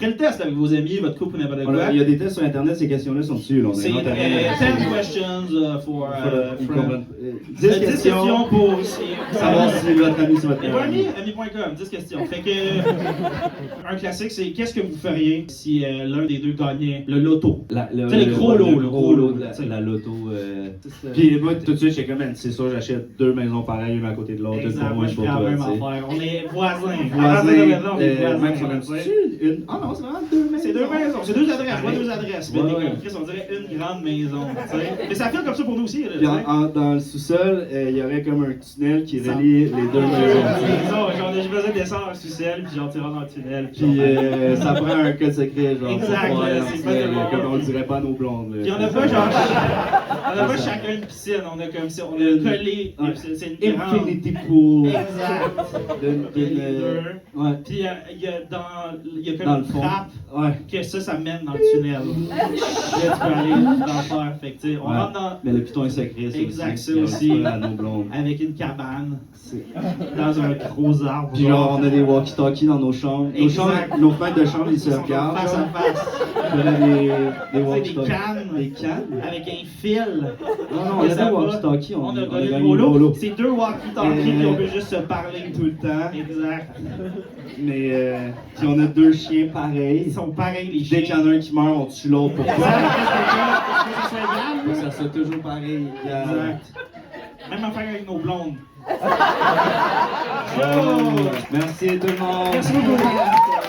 ferez le test avec vos amis, votre couple ou n'importe quoi. Il y a des tests sur Internet, ces questions-là sont dessus. Là, C'est 10 questions for 10 questions pour aussi. savoir si votre ami, c'est votre Et votre ami, ami.com, 10 questions. Fait que, un classique, c'est qu'est-ce que vous feriez si l'un des deux gagnait le loto? Tu sais, les gros lots, le gros lot de la loto. Puis moi, tout de suite, j'étais comme, man, c'est sûr, j'achète 2 maisons pareilles, une à côté de l'autre, une pour moi, une pour la toi. même affaire. On est voisins. Même si on a une. Ah non, c'est vraiment 2 maisons. C'est 2 maisons, c'est 2 adresses, pas 2 adresses. Mais Ouais. on dirait une grande maison. T'sais. Mais ça file comme ça pour nous aussi. Là, Puis dans le sous-sol, il y aurait comme un tunnel qui relie les 2 maisons. Genre, j'ai besoin de descendre un sous-sol, puis genre, tu rentres dans le tunnel. Puis ça prend un code secret, genre. Exact, pour aller dans c'est le pas tunnel, tout le monde. comme on le dirait pas à nos blondes. Puis on n'a pas genre. On n'a pas chacun une piscine, on a comme si on a collé. C'est une grande. Infinity Pool. Exact. Ouais. Puis il y a Dans comme le une fond. trappe Ouais. que ça mène dans le tunnel. Là, tu peux aller dans l'enfer. Fait que tu sais, on rentre dans. Mais le piton est secret, ça Exact, aussi. ça aussi. À nos blondes. Avec une cabane. Dans un gros arbre. Puis genre, on a des walkie-talkies dans nos chambres. Exact. Nos fenêtres de chambre, ils se Ils sont regardent. face genre. à face. Puis on a des Des walkie-talkies. cannes. Des cannes? Avec un fil. Non, on a des walkie-talkies. On a gagné gagné le le gros lot. lot. C'est 2 walkie-talkies, puis on peut juste se parler Tout le temps. Exact. Mais puis on a 2 chiens pareils. Ils sont pareils, les Dès chiens. qu'il y en a un qui meurt, on tue l'autre pour Exact. pas. Est-ce que ça soit grave? Pour que ça soit toujours pareil. Exact. Même affaire avec nos blondes. Merci tout le monde. Merci beaucoup.